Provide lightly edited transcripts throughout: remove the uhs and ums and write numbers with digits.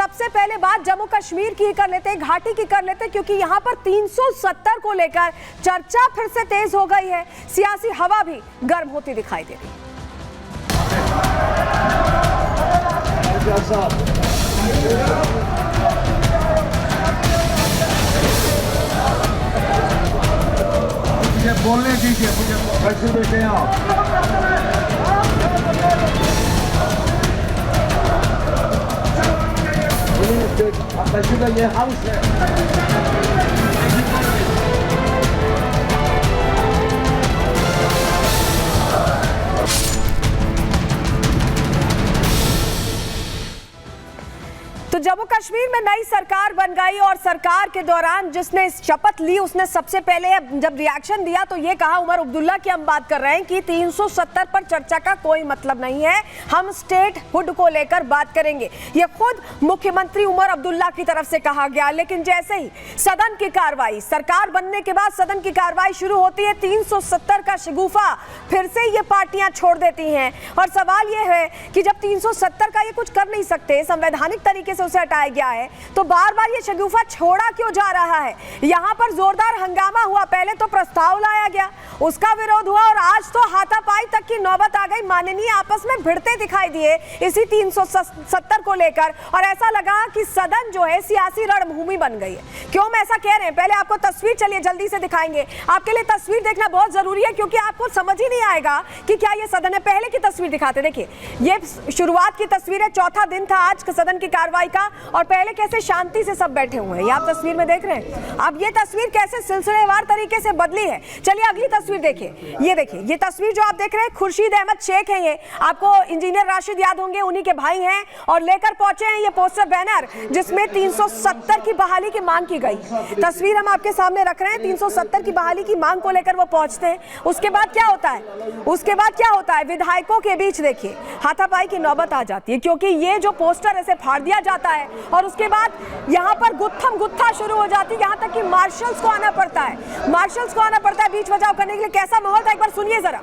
सबसे पहले बात जम्मू कश्मीर की ही कर लेते हैं, घाटी की कर लेते हैं, क्योंकि यहाँ पर 370 को लेकर चर्चा फिर से तेज हो गई है। सियासी हवा भी गर्म होती दिखाई दे रही है। मुझे बोलने दीजिए, मुझे कैसे बैठे हैं आप? ये हाउस है। तो जम्मू कश्मीर में नई सरकार बन गई और सरकार के दौरान जिसने शपथ ली उसने सबसे पहले जब रिएक्शन दिया तो ये कहा, उमर अब्दुल्ला की हम बात कर रहे हैं, कि 370 पर चर्चा का कोई मतलब नहीं है, हम स्टेट हुड को लेकर बात करेंगे। ये खुद मुख्यमंत्री उमर अब्दुल्ला की तरफ से कहा गया। लेकिन जैसे ही सदन की कार्रवाई, सरकार बनने के बाद सदन की कार्रवाई शुरू होती है, 370 का शगुफा फिर से ये पार्टियां छोड़ देती हैं। और सवाल ये है कि जब 370 का ये कुछ कर नहीं सकते, संवैधानिक तरीके से उसे हटाया गया है, तो बार बार ये शगुफा छोड़ा क्यों जा रहा है? यहां पर जोरदार हंगामा हुआ, पहले तो प्रस्ताव लाया गया, उसका विरोध हुआ और आज तो हाथापाई तक की नौबत आ गई। माननीय आपस में भिड़ते दिखाई दिए इसी 370 को लेकर, और ऐसा लगा कि सदन जो है सियासी रणभूमि बन गई है। क्यों हम ऐसा कह रहे हैं? पहले आपको तस्वीर चलिए जल्दी से दिखाएंगे। आपके लिए तस्वीर देखना बहुत जरूरी है, क्योंकि आपको समझ ही नहीं आएगा कि क्या ये सदन है। पहले की तस्वीर दिखाते, देखिए ये शुरुआत की तस्वीर है, चौथा दिन था आज सदन की कार्रवाई का, और पहले कैसे शांति से सब बैठे हुए हैं, ये आप तस्वीर में देख रहे हैं। अब ये तस्वीर कैसे सिलसिलेवार तरीके से बदली है। चलिए अगली तस्वीर देखिए, ये देखिए, ये तस्वीर जो आप देख रहे हैं, खुर्शीद अहमद शेख है, ये आपको इंजीनियर राशिद याद होंगे, उन्हीं के भाई हैं, और लेकर पहुंचे हैं ये पोस्टर बैनर जिसमें 370 की बहाली की मांग की गई। तस्वीर हम आपके सामने रख रहे हैं, 370 की बहाली की मांग को लेकर वो पहुंचते हैं। उसके बाद क्या होता है? उसके बाद क्या होता है? विधायकों के बीच देखिए हाथापाई की नौबत आ जाती है, क्योंकि ये जो पोस्टर ऐसे फाड़ दिया जाता है और उसके बाद यहाँ पर गुत्थम गुत्था शुरू हो जाती है, यहाँ तक कि मार्शल्स को आना पड़ता है, मार्शल्स को आना पड़ता है बीच बचाव करने के लिए। कैसा माहौल था एक बार सुनिए जरा।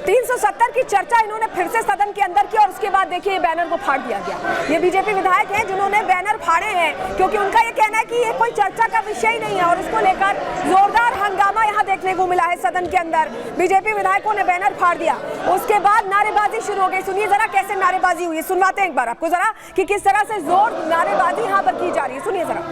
370 की चर्चा इन्होंने फिर से सदन के अंदर की, और उसके बाद देखिए ये बैनर को फाड़ दिया गया। ये बीजेपी विधायक हैं जिन्होंने बैनर फाड़े हैं, क्योंकि उनका ये कहना है कि ये कोई चर्चा का विषय ही नहीं है, और उसको लेकर जोरदार हंगामा यहाँ देखने को मिला है सदन के अंदर। बीजेपी विधायकों ने बैनर फाड़ दिया, उसके बाद नारेबाजी शुरू हो गई। सुनिए जरा कैसे नारेबाजी हुई, सुनवाते हैं एक बार आपको जरा कि किस तरह से जोर नारेबाजी यहाँ पर की जा रही है, सुनिए जरा।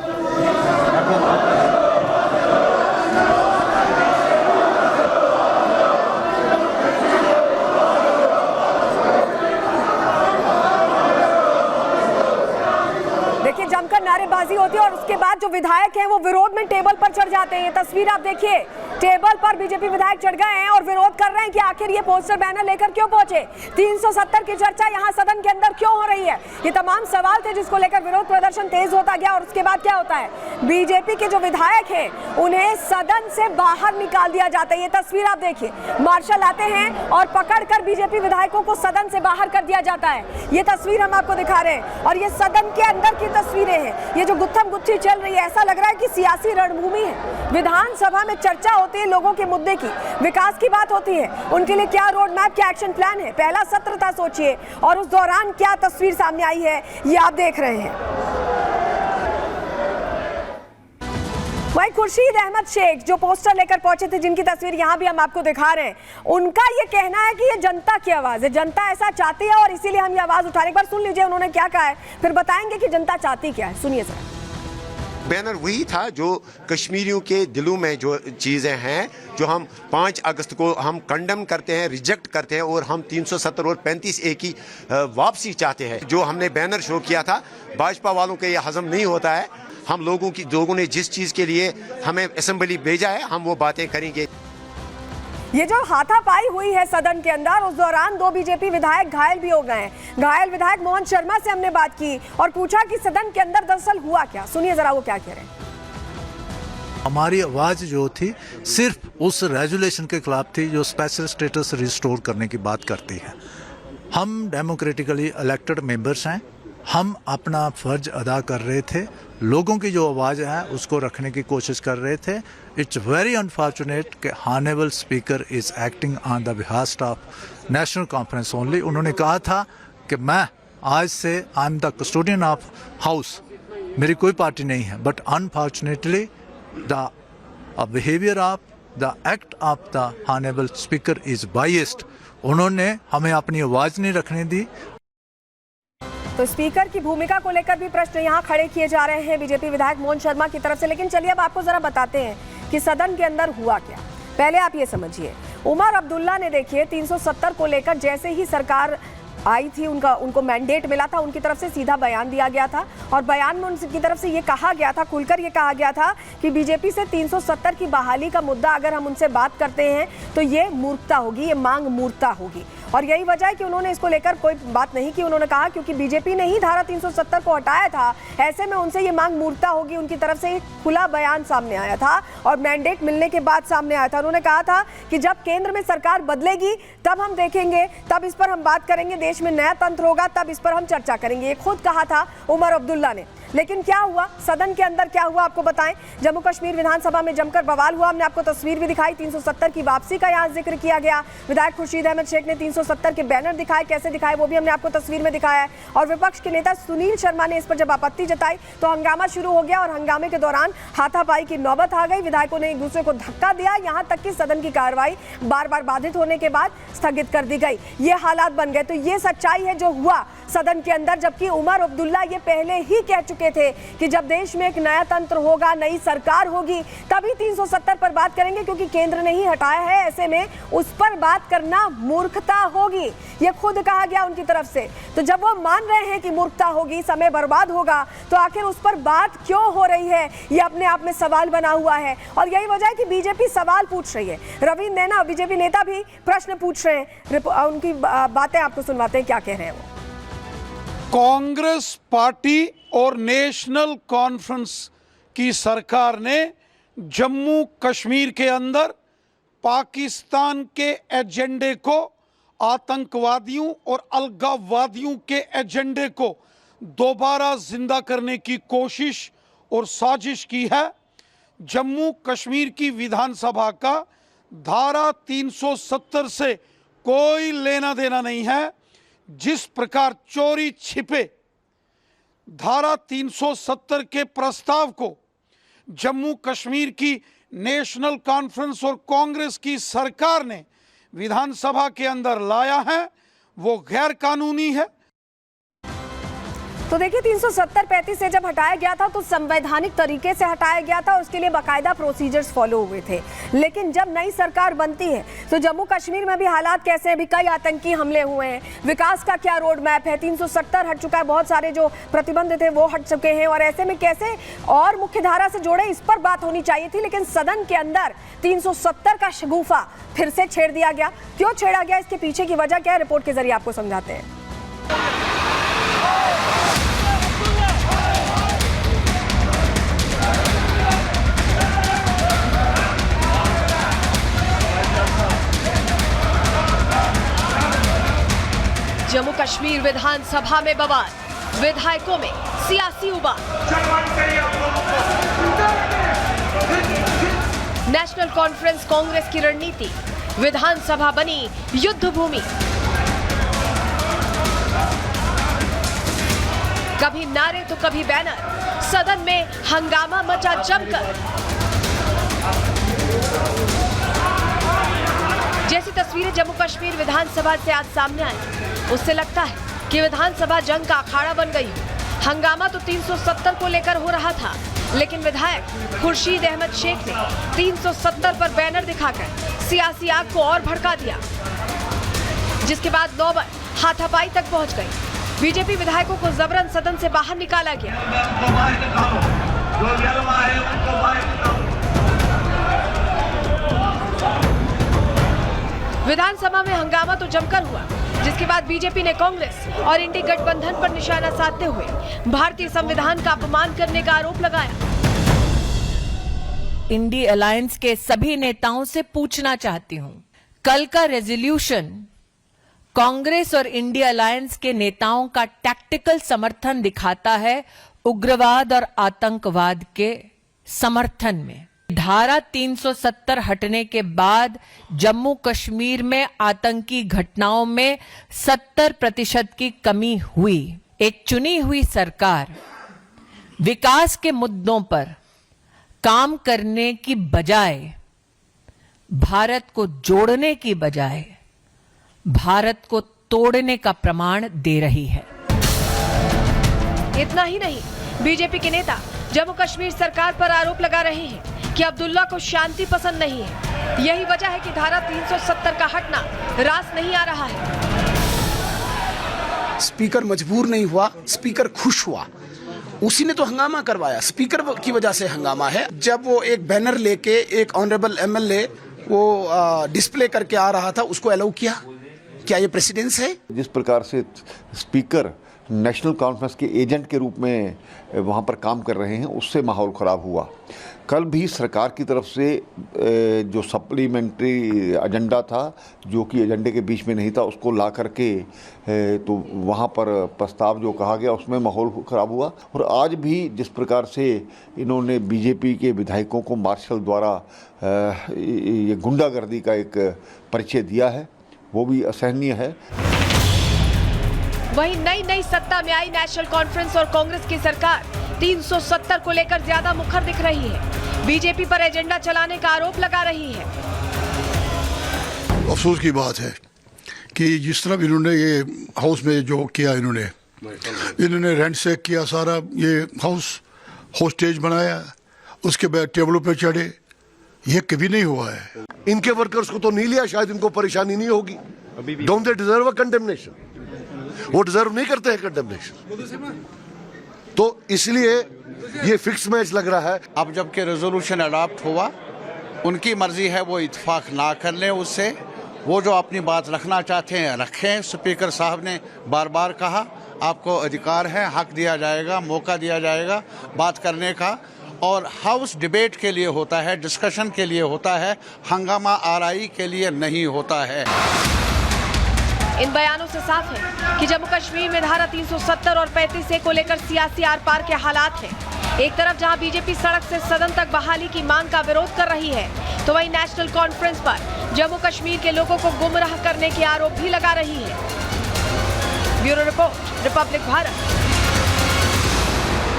देखिए जमकर नारेबाजी होती है, और उसके बाद जो विधायक हैं वो विरोध में टेबल पर चढ़ जाते हैं। ये तस्वीर आप देखिए, टेबल पर बीजेपी विधायक चढ़ गए हैं और विरोध कर रहे हैं कि आखिर ये पोस्टर बैनर लेकर क्यों पहुंचे, 370 की चर्चा यहाँ सदन के अंदर क्यों हो रही है। ये तमाम सवाल थे जिसको लेकर विरोध प्रदर्शन तेज होता गया। और उसके बाद क्या होता है, बीजेपी के जो विधायक हैं उन्हें सदन से बाहर निकाल दिया जाता है। ये तस्वीर आप देखिए, मार्शल आते हैं और पकड़कर बीजेपी विधायकों को सदन से बाहर कर दिया जाता है। ये तस्वीर हम आपको दिखा रहे हैं, और ये सदन के अंदर की तस्वीरें हैं। ये जो गुत्थम गुत्थी चल रही है, ऐसा लग रहा है कि सियासी रणभूमि है। विधानसभा में चर्चा होती है लोगों के मुद्दे की, विकास की बात होती है, उनके लिए क्या रोड मैप, क्या एक्शन प्लान है। पहला सत्र था सोचिए, और उस दौरान क्या तस्वीर सामने आई है ये आप देख रहे हैं। वही खुर्शीद अहमद शेख जो पोस्टर लेकर पहुंचे थे, जिनकी तस्वीर यहां भी हम आपको दिखा रहे हैं, उनका ये कहना है कि ये जनता की आवाज है, जनता ऐसा चाहती है और इसीलिए हम ये आवाज उठा रहे हैं। एक बार सुन लीजिए उन्होंने क्या कहा है, फिर बताएंगे कि जनता चाहती क्या है। सुनिए सर। बैनर वही था जो कश्मीरियों के दिलों में जो चीज़ें हैं, जो हम 5 अगस्त को हम कंडम करते हैं, रिजेक्ट करते हैं, और हम 370 और 35A की वापसी चाहते हैं। जो हमने बैनर शो किया था, भाजपा वालों के ये हजम नहीं होता है। हम लोगों ने जिस चीज़ के लिए हमें असेंबली भेजा है, हम वो बातें करेंगे। ये जो हाथापाई हुई है सदन के अंदर, उस दौरान 2 बीजेपी विधायक घायल भी हो गए हैं। घायल विधायक मोहन शर्मा से हमने बात की और पूछा कि सदन के अंदर दरअसल हुआ क्या। सुनिए जरा वो क्या कह रहे हैं। हमारी आवाज जो थी सिर्फ उस रेजुलेशन के खिलाफ थी जो स्पेशल स्टेटस रिस्टोर करने की बात करती है। हम डेमोक्रेटिकली इलेक्टेड मेंबर्स हैं, हम अपना फर्ज अदा कर रहे थे, लोगों की जो आवाज़ है उसको रखने की कोशिश कर रहे थे। इट्स वेरी अनफॉर्चुनेट कि honourable speaker is acting on the behalf of national conference only. उन्होंने कहा था कि मैं आज से I am the custodian of house, मेरी कोई पार्टी नहीं है, but unfortunately the behaviour of the act of the honourable speaker is biased. उन्होंने हमें अपनी आवाज़ नहीं रखने दी। तो स्पीकर की भूमिका को लेकर भी प्रश्न यहाँ खड़े किए जा रहे हैं बीजेपी विधायक मोहन शर्मा की तरफ से। लेकिन चलिए अब आपको जरा बताते हैं कि सदन के अंदर हुआ क्या। पहले आप ये समझिए, उमर अब्दुल्ला ने देखिए 370 को लेकर जैसे ही सरकार आई थी, उनको मैंडेट मिला था, उनकी तरफ से सीधा बयान दिया गया था और बयान में उनकी तरफ से ये कहा गया था, खुलकर ये कहा गया था कि बीजेपी से 370 की बहाली का मुद्दा अगर हम उनसे बात करते हैं तो ये मूर्खता होगी, ये मांग मूर्खता होगी। और यही वजह है कि उन्होंने इसको लेकर कोई बात नहीं की। उन्होंने कहा क्योंकि बीजेपी ने ही धारा 370 को हटाया था, ऐसे में उनसे ये मांग मूर्खता होगी। उनकी तरफ से एक खुला बयान सामने आया था और मैंडेट मिलने के बाद सामने आया था। उन्होंने कहा था कि जब केंद्र में सरकार बदलेगी तब हम देखेंगे, तब इस पर हम बात करेंगे, देश में नया तंत्र होगा तब इस पर हम चर्चा करेंगे। ये खुद कहा था उमर अब्दुल्ला ने। लेकिन क्या हुआ सदन के अंदर, क्या हुआ आपको बताएं। जम्मू कश्मीर विधानसभा में जमकर बवाल हुआ। हमने आपको तस्वीर भी दिखाई, 370 की वापसी का यहाँ जिक्र किया गया। विधायक खुर्शीद अहमद शेख ने 370 के बैनर दिखाए, कैसे दिखाए वो भी हमने आपको तस्वीर में दिखाया है। और विपक्ष के नेता सुनील शर्मा ने इस पर जब आपत्ति जताई तो हंगामा शुरू हो गया और हंगामे के दौरान हाथापाई की नौबत आ गई। विधायकों ने एक दूसरे को धक्का दिया, यहाँ तक कि सदन की कार्रवाई बार बार बाधित होने के बाद स्थगित कर दी गई। ये हालात बन गए। तो ये सच्चाई है जो हुआ सदन के अंदर, जबकि उमर अब्दुल्ला ये पहले ही कह चुके थे कि जब देश में एक नया तंत्र होगा, नई सरकार होगी, तभी 370 पर बात करेंगे, क्योंकि केंद्र ने ही हटाया है। ऐसे में उस पर बात करना मूर्खता होगी, ये खुद कहा गया उनकी तरफ से। तो जब वो मान रहे हैं कि मूर्खता होगी, समय बर्बाद होगा, तो आखिर उस पर बात क्यों हो रही है, ये अपने आप में सवाल बना हुआ है। और यही वजह है कि बीजेपी सवाल पूछ रही है। रवींद्र नैना बीजेपी नेता भी प्रश्न पूछ रहे हैं। उनकी बातें आपको सुनवाते हैं, क्या कह रहे हैं वो। कांग्रेस पार्टी और नेशनल कॉन्फ्रेंस की सरकार ने जम्मू कश्मीर के अंदर पाकिस्तान के एजेंडे को, आतंकवादियों और अलगाववादियों के एजेंडे को दोबारा जिंदा करने की कोशिश और साजिश की है। जम्मू कश्मीर की विधानसभा का धारा 370 से कोई लेना देना नहीं है। जिस प्रकार चोरी छिपे धारा 370 के प्रस्ताव को जम्मू कश्मीर की नेशनल कॉन्फ्रेंस और कांग्रेस की सरकार ने विधानसभा के अंदर लाया है, वो गैर कानूनी है। तो देखिए 370-35 से जब हटाया गया था तो संवैधानिक तरीके से हटाया गया था, उसके लिए बाकायदा प्रोसीजर्स फॉलो हुए थे। लेकिन जब नई सरकार बनती है तो जम्मू कश्मीर में भी हालात कैसे हैं, अभी कई आतंकी हमले हुए हैं, विकास का क्या रोड मैप है, 370 हट चुका है, बहुत सारे जो प्रतिबंध थे वो हट चुके हैं, और ऐसे में कैसे और मुख्य धारा से जोड़े, इस पर बात होनी चाहिए थी। लेकिन सदन के अंदर 370 का शगुफा फिर से छेड़ दिया गया। क्यों छेड़ा गया, इसके पीछे की वजह क्या है, रिपोर्ट के जरिए आपको समझाते हैं। जम्मू कश्मीर विधानसभा में बवाल, विधायकों में सियासी उबाल। नेशनल कॉन्फ्रेंस कांग्रेस की रणनीति, विधानसभा बनी युद्ध भूमि। कभी नारे तो कभी बैनर, सदन में हंगामा मचा जमकर। जैसी तस्वीरें जम्मू कश्मीर विधानसभा से आज सामने आई, उससे लगता है कि विधानसभा जंग का अखाड़ा बन गई। हंगामा तो 370 को लेकर हो रहा था, लेकिन विधायक खुर्शीद अहमद शेख ने 370 पर बैनर दिखाकर सियासी आग को और भड़का दिया, जिसके बाद नौबत हाथापाई तक पहुंच गई। बीजेपी विधायकों को जबरन सदन से बाहर निकाला गया। विधानसभा में हंगामा तो जमकर हुआ, जिसके बाद बीजेपी ने कांग्रेस और इंडी गठबंधन पर निशाना साधते हुए भारतीय संविधान का अपमान करने का आरोप लगाया। इंडी अलायंस के सभी नेताओं से पूछना चाहती हूं, कल का रेजोल्यूशन कांग्रेस और इंडिया अलायंस के नेताओं का टैक्टिकल समर्थन दिखाता है उग्रवाद और आतंकवाद के समर्थन में। धारा 370 हटने के बाद जम्मू कश्मीर में आतंकी घटनाओं में 70% की कमी हुई। एक चुनी हुई सरकार विकास के मुद्दों पर काम करने की बजाय, भारत को जोड़ने की बजाय भारत को तोड़ने का प्रमाण दे रही है। इतना ही नहीं, बीजेपी के नेता जम्मू कश्मीर सरकार पर आरोप लगा रहे हैं कि अब्दुल्ला को शांति पसंद नहीं है। यही वजह है कि धारा 370 का हटना रास नहीं आ रहा है। स्पीकर मजबूर नहीं हुआ, स्पीकर खुश हुआ। उसी ने तो हंगामा करवाया, स्पीकर की वजह से हंगामा है। जब वो एक बैनर लेके एक ऑनरेबल एमएलए वो डिस्प्ले करके आ रहा था, उसको अलाउ किया। क्या ये प्रेसिडेंस है? जिस प्रकार से स्पीकर नेशनल कॉन्फ्रेंस के एजेंट के रूप में वहाँ पर काम कर रहे हैं, उससे माहौल ख़राब हुआ। कल भी सरकार की तरफ से जो सप्लीमेंट्री एजेंडा था, जो कि एजेंडे के बीच में नहीं था, उसको ला करके तो वहाँ पर प्रस्ताव जो कहा गया उसमें माहौल ख़राब हुआ। और आज भी जिस प्रकार से इन्होंने बीजेपी के विधायकों को मार्शल द्वारा ये गुंडागर्दी का एक परिचय दिया है, वो भी असहनीय है। वहीं नई सत्ता में आई नेशनल कॉन्फ्रेंस और कांग्रेस की सरकार 370 को लेकर ज्यादा मुखर दिख रही है। बीजेपी पर एजेंडा चलाने का आरोप लगा रही है। अफसोस की बात है कि जिस तरह इन्होंने ये हाउस में जो किया, इन्होंने रेंट से किया, सारा ये हाउस होस्टेज बनाया, उसके बाद टेबलों पे चढ़े, ये कभी नहीं हुआ है। इनके वर्कर्स को तो नहीं लिया, शायद इनको परेशानी नहीं होगी। Don't they deserve a condemnation? वो डिजर्व नहीं करते हैं कंडेमनेशन, तो इसलिए ये फिक्स मैच लग रहा है। अब जबकि रेजोल्यूशन अडॉप्ट हुआ, उनकी मर्जी है वो इत्तेफाक ना कर लें उससे। वो जो अपनी बात रखना चाहते हैं रखें। स्पीकर साहब ने बार बार कहा आपको अधिकार है, हक दिया जाएगा, मौका दिया जाएगा बात करने का। और हाउस डिबेट के लिए होता है, डिस्कशन के लिए होता है, हंगामा आराई के लिए नहीं होता है। इन बयानों से साफ है कि जम्मू कश्मीर में धारा 370 और 35A को लेकर सियासी आर पार के हालात हैं। एक तरफ जहां बीजेपी सड़क से सदन तक बहाली की मांग का विरोध कर रही है, तो वहीं नेशनल कॉन्फ्रेंस पर जम्मू कश्मीर के लोगों को गुमराह करने के आरोप भी लगा रही है। Bureau report, Republic Bharat.